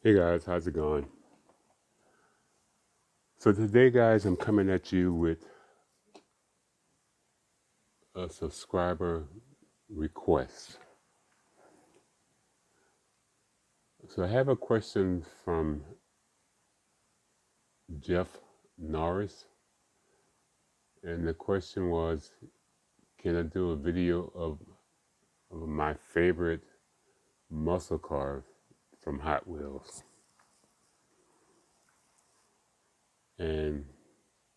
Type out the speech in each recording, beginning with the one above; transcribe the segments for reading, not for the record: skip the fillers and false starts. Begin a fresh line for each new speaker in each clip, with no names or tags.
Hey guys, how's it going? So today, guys, I'm coming at you with a subscriber request. So I have a question from Jeff Norris, and the question was, can I do a video of my favorite muscle cars from Hot Wheels? And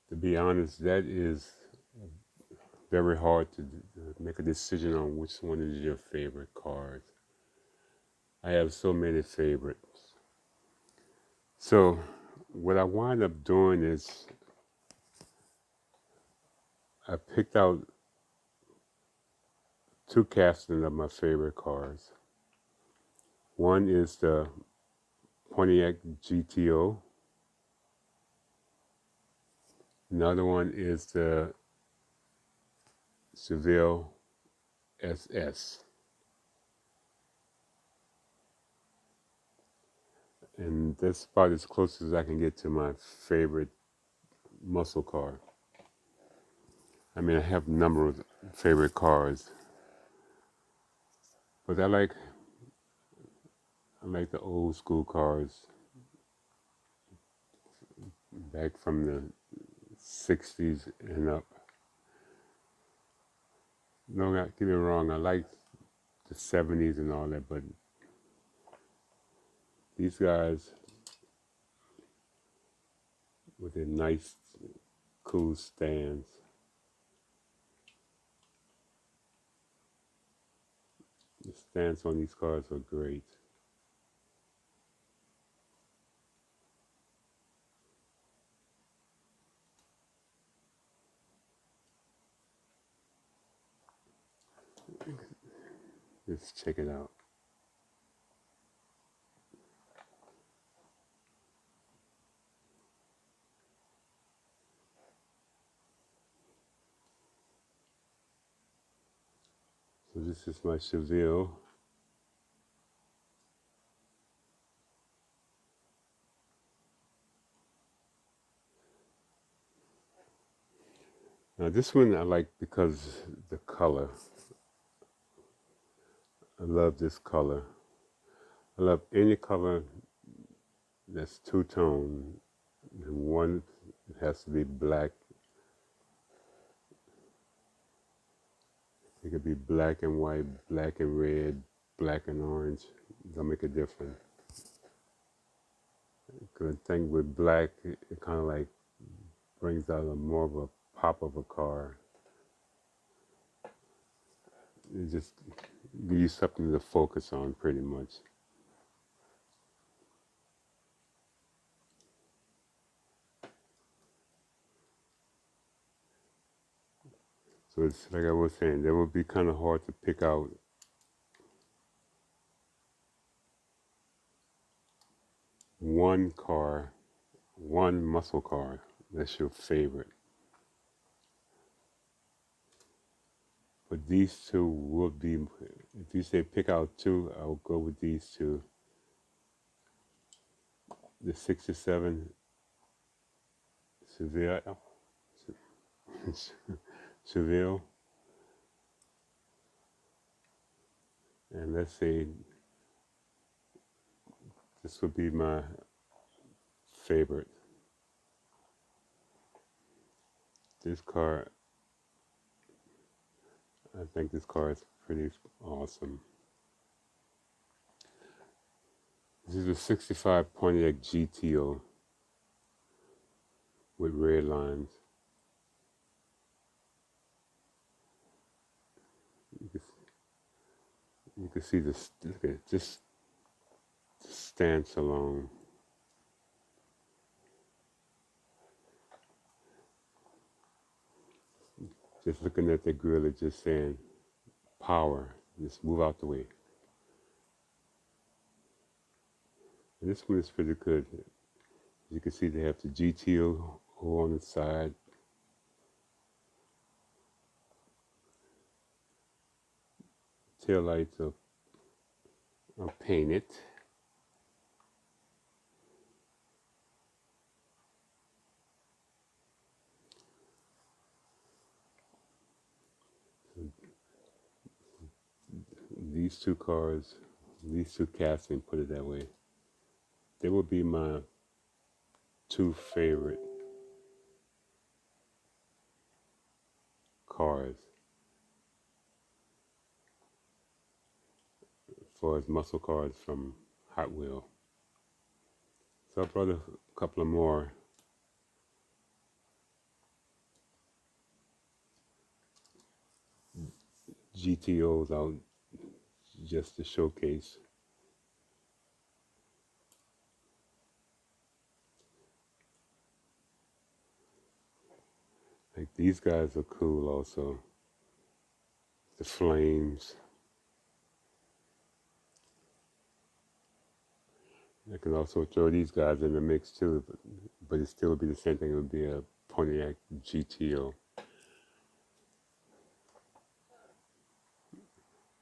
to be honest, that is very hard to make a decision on which one is your favorite cars. I have so many favorites. So what I wind up doing is I picked out two castings of my favorite cars. One is the Pontiac GTO. Another one is the Chevelle SS. And that's about as close as I can get to my favorite muscle car. I mean, I have a number of favorite cars, but I like the old school cars back from the 60s and up. No, not get me wrong, I like the 70s and all that, but these guys with their nice, cool stands. The stands on these cars are great. Just check it out. So this is my Chevelle. Now this one I like because the color. I love this color. I love any color that's two-tone. And one has to be black. It could be black and white, black and red, black and orange. Don't make a difference. Because I think with black, it kind of like brings out a more of a pop of a car. It just gives you something to focus on, pretty much. So it's like I was saying, that would be kind of hard to pick out one car, one muscle car that's your favorite. But these two would be, if you say pick out two, I'll go with these two. The 67 Chevelle, Chevelle, and let's say this would be my favorite. This car, I think this car is pretty awesome. This is a 65 Pontiac GTO with red lines. You can, you can see this, look at it, just stance alone. Just looking at the grill, it's just saying power, just move out the way. And this one is pretty good. As you can see, they have the GTO on the side. Tail lights are painted. these two cars, these two castings, put it that way, they would be my two favorite cars for as muscle cars from Hot Wheels. So I brought a couple of more GTOs out just to showcase. Like these guys are cool also. The flames. I can also throw these guys in the mix too, but it still would be the same thing. It would be a Pontiac GTO.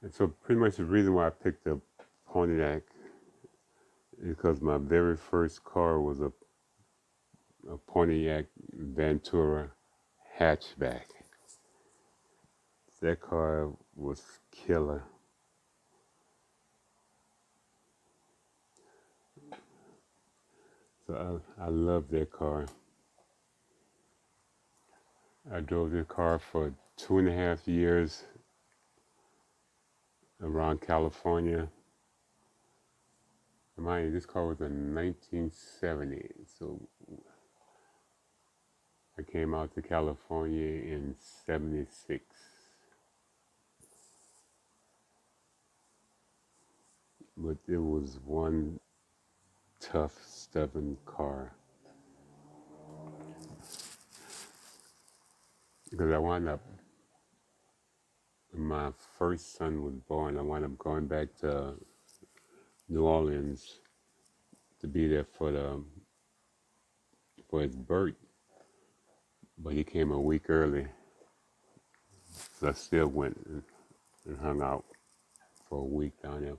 And so pretty much the reason why I picked a Pontiac is because my very first car was a Pontiac Ventura hatchback. That car was killer. So I love that car. I drove that car for 2.5 years around California. Mind you, this car was in 1970, so I came out to California in 76. But it was one tough, stubborn car. Because I wound up, when my first son was born, I wound up going back to New Orleans to be there for his birth. But he came a week early, so I still went and hung out for a week down there.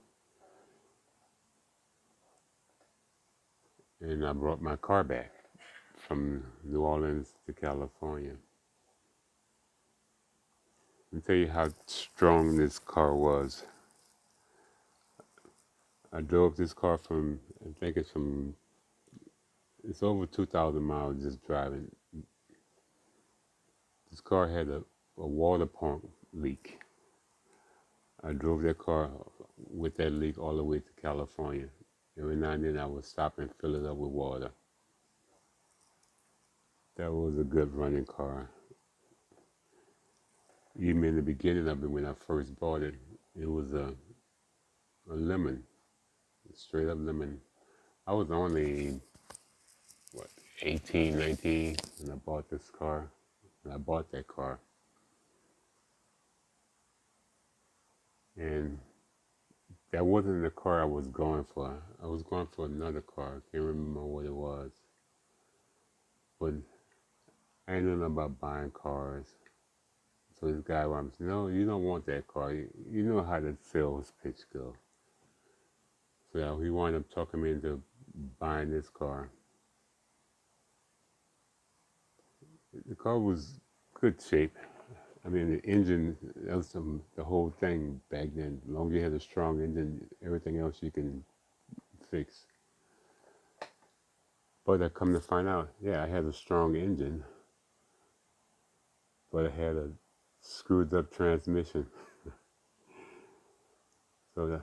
And I brought my car back from New Orleans to California. Let me tell you how strong this car was. I drove this car from, I think it's over 2,000 miles just driving. This car had a water pump leak. I drove that car with that leak all the way to California. Every now and then I would stop and fill it up with water. That was a good running car. Even in the beginning of it, when I first bought it, it was a lemon, a straight up lemon. I was only, 18, 19 when I bought this car. When I bought that car. And that wasn't the car I was going for. I was going for another car. I can't remember what it was. But I didn't know about buying cars. So this guy was, no, you don't want that car. You know how the sales pitch go. So yeah, he wound up talking me into buying this car. The car was good shape. I mean, the engine, that was the whole thing back then. As long as you had a strong engine, everything else you can fix. But I come to find out, yeah, I had a strong engine, but I had a screwed up transmission. So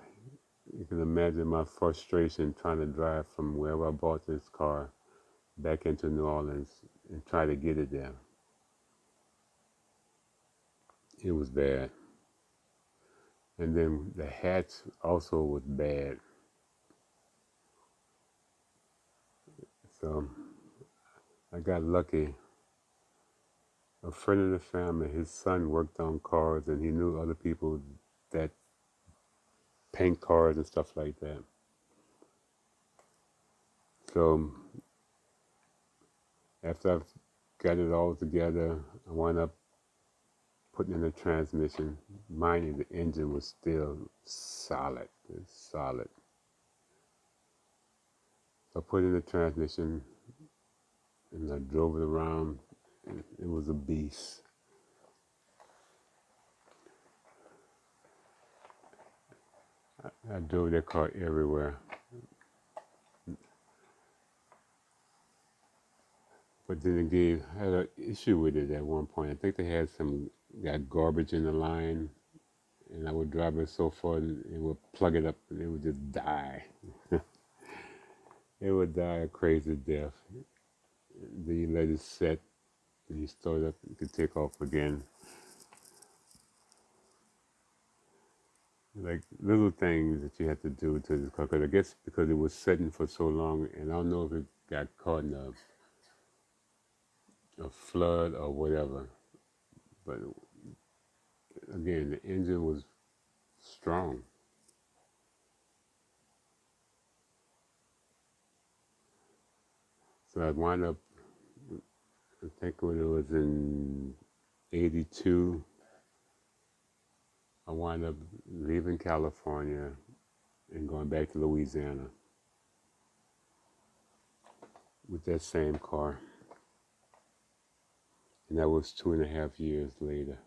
you can imagine my frustration trying to drive from wherever I bought this car back into New Orleans and try to get it there. It was bad. And then the hatch also was bad. So I got lucky. A friend of the family, his son worked on cars and he knew other people that paint cars and stuff like that. So after I got it all together, I wound up putting in the transmission. Mind you, the engine was still solid. It's solid. So I put in the transmission and I drove it around. It was a beast. I drove that car everywhere. But then again, I had an issue with it at one point. I think they had got garbage in the line, and I would drive it so far, and it would plug it up, and it would just die. It would die a crazy death. Then you let it set, then you start up, you can take off again. Like little things that you had to do to this car. Because I guess because it was sitting for so long, and I don't know if it got caught in a flood or whatever. But again, the engine was strong. So I wound up, I think when it was in 82, I wound up leaving California and going back to Louisiana with that same car. And that was 2.5 years later.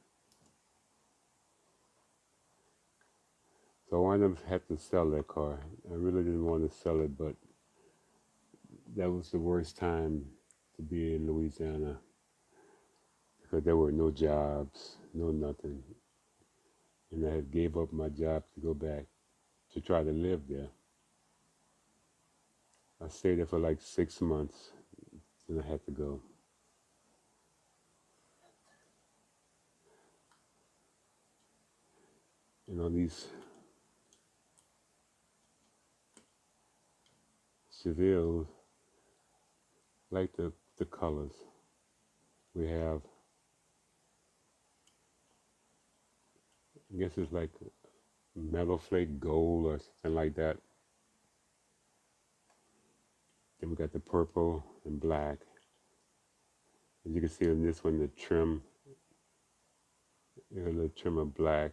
So I wound up had to sell that car. I really didn't want to sell it, but that was the worst time to be in Louisiana because there were no jobs, no nothing. And I had gave up my job to go back to try to live there. I stayed there for like 6 months, and I had to go. And on these Chevilles, like the colors, we have, I guess it's like metal flake gold or something like that. Then we got the purple and black. As you can see in this one, the trim, a little trim of black.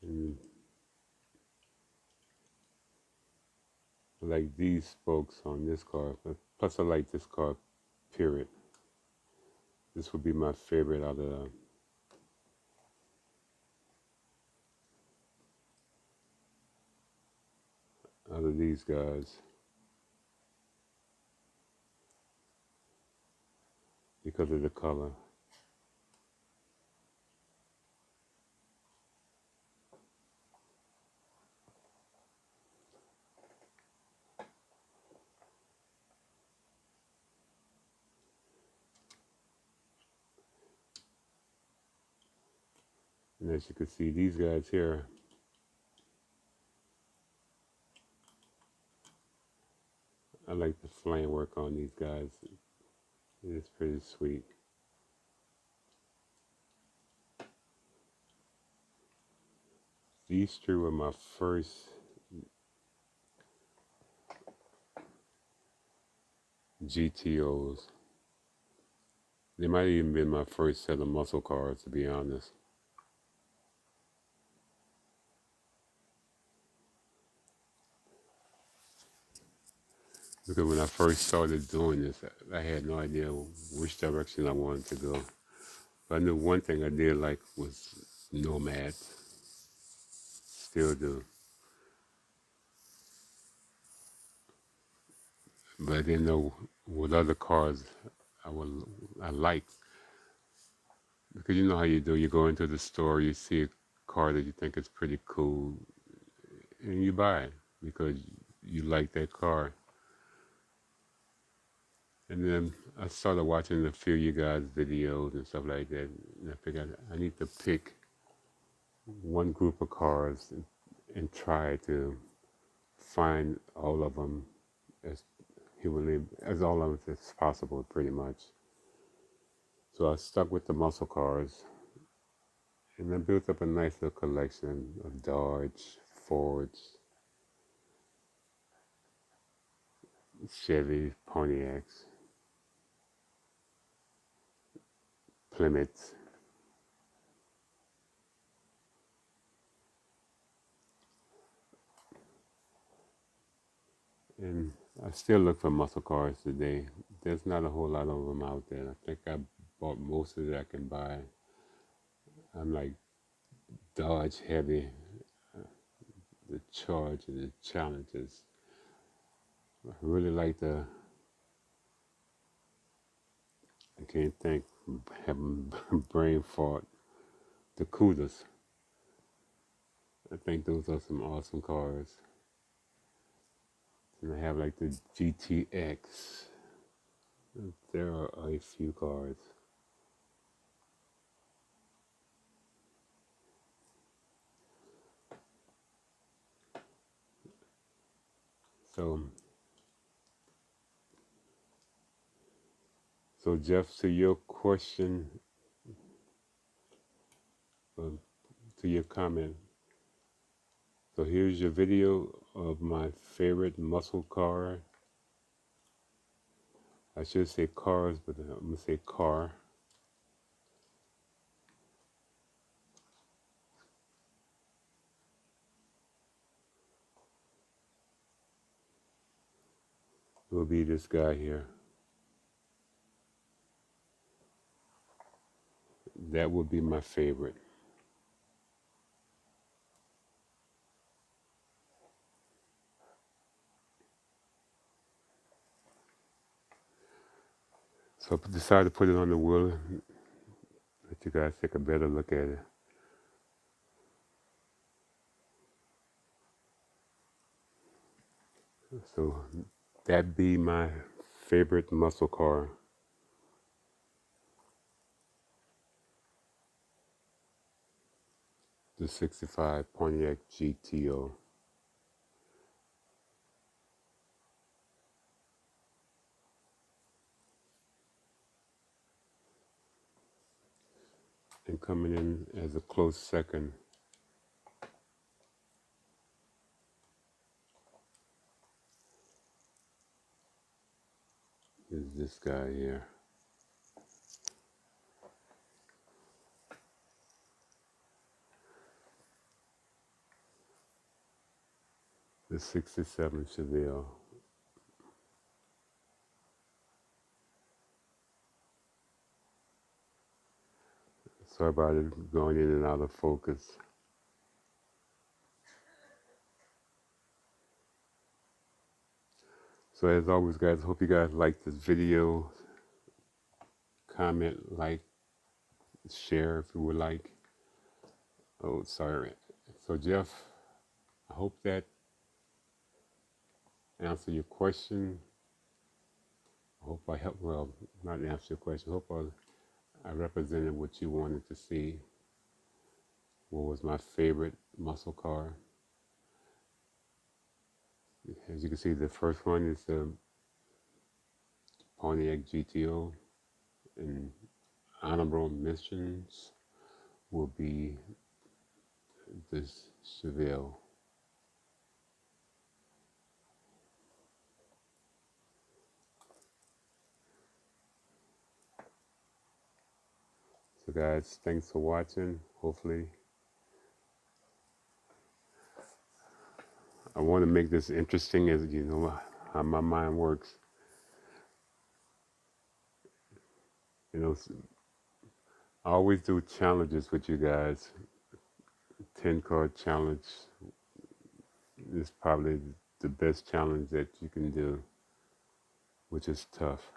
And I like these spokes on this car. Plus, I like this car, period. This would be my favorite out of these guys because of the color. And as you can see, these guys here, I like the flame work on these guys. It's pretty sweet. These two were my first GTOs. They might have even been my first set of muscle cars, to be honest. Because when I first started doing this, I had no idea which direction I wanted to go. But I knew one thing I did like was Nomads. Still do. But I didn't know what other cars I liked. Because you know how you do. You go into the store, you see a car that you think is pretty cool, and you buy it because you like that car. And then I started watching a few of you guys' videos and stuff like that. And I figured I need to pick one group of cars and try to find all of them as humanly, as all of them as possible, pretty much. So I stuck with the muscle cars, and I built up a nice little collection of Dodge, Fords, Chevy, Pontiacs, Plymouths. And I still look for muscle cars today. There's not a whole lot of them out there. I think I bought most of it I can buy. I'm like Dodge heavy, the Charge and the Challenges. I really like I can't think, having brain fart, the Cudas. I think those are some awesome cars. And I have like the GTX. There are a few cars. So, so Jeff, to your question, uh, to your comment. So here's your video of my favorite muscle car. I should say cars, but I'm gonna say car. It will be this guy here. That would be my favorite. So I decided to put it on the wheel. Let you guys take a better look at it. So that be my favorite muscle car. The 65 Pontiac GTO. And coming in as a close second is this guy here. The 67 Chevelle. Sorry about it going in and out of focus. So as always, guys, hope you guys like this video. Comment, like, share if you would like. Oh, sorry. So Jeff, I hope that answered your question. I hope I helped, well, not answer your question. I hope I represented what you wanted to see. What was my favorite muscle car? As you can see, the first one is the Pontiac GTO, and honorable mentions will be this Chevelle. So guys, thanks for watching. Hopefully, I want to make this interesting, as you know how my mind works. You know, I always do challenges with you guys. 10-card challenge is probably the best challenge that you can do, which is tough.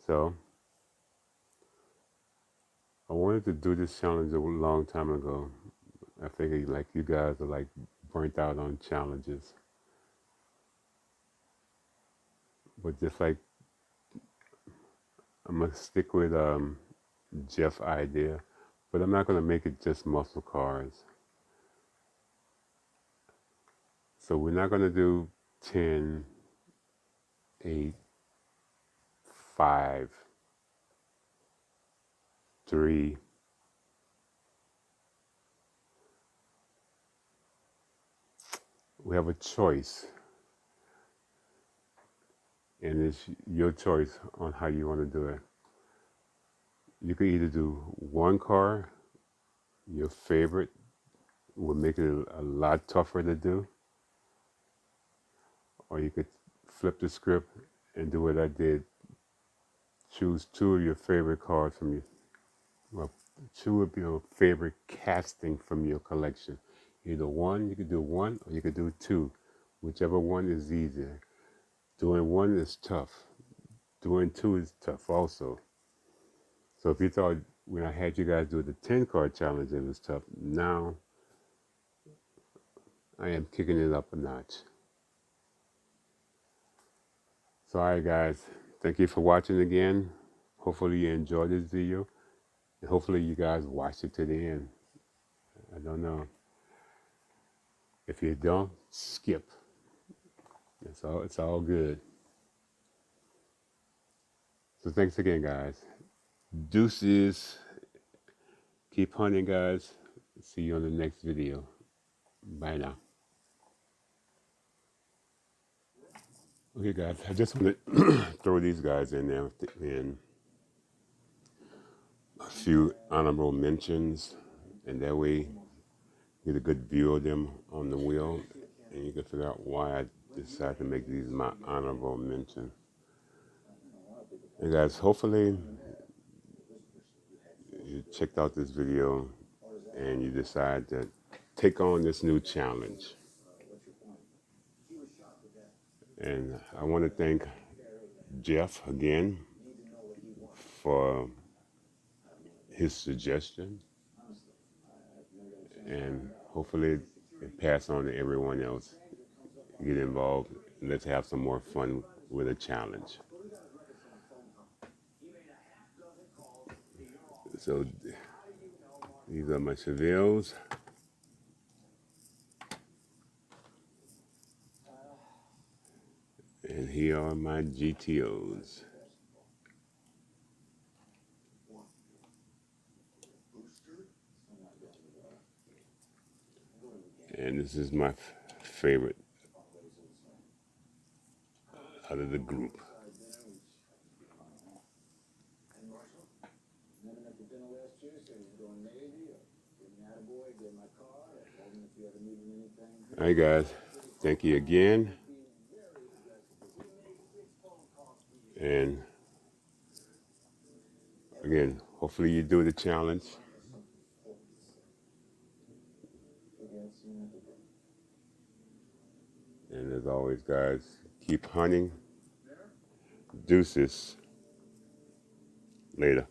So I wanted to do this challenge a long time ago. I figured like you guys are like burnt out on challenges. But just like I'm gonna stick with Jeff's idea, but I'm not gonna make it just muscle cars. So we're not gonna do 10, 8, 5, 3. We have a choice, and it's your choice on how you want to do it. You can either do one car, your favorite, will make it a lot tougher to do, or you could flip the script and do what I did, choose two of your favorite cards from your, well, two of your favorite casting from your collection. Either one, you could do one, or you could do two, whichever one is easier. Doing one is tough. Doing two is tough also. So if you thought when I had you guys do the 10 card challenge it was tough, now I am kicking it up a notch. So alright guys, thank you for watching again. Hopefully you enjoyed this video. And hopefully you guys watched it to the end. I don't know. If you don't, skip. It's all good. So thanks again guys. Deuces. Keep hunting guys. See you on the next video. Bye now. Okay guys, I just want to throw these guys in there and a few honorable mentions, and that way you get a good view of them on the wheel, and you can figure out why I decided to make these my honorable mention. And guys, hopefully you checked out this video and you decide to take on this new challenge. And I want to thank Jeff again for his suggestion, and hopefully it pass on to everyone else. Get involved. Let's have some more fun with a challenge. So these are my Chevilles. And here are my GTOs. And this is my favorite out of the group. All right, guys. Thank you again. And again, hopefully you do the challenge. And as always, guys, keep hunting. Deuces. Later.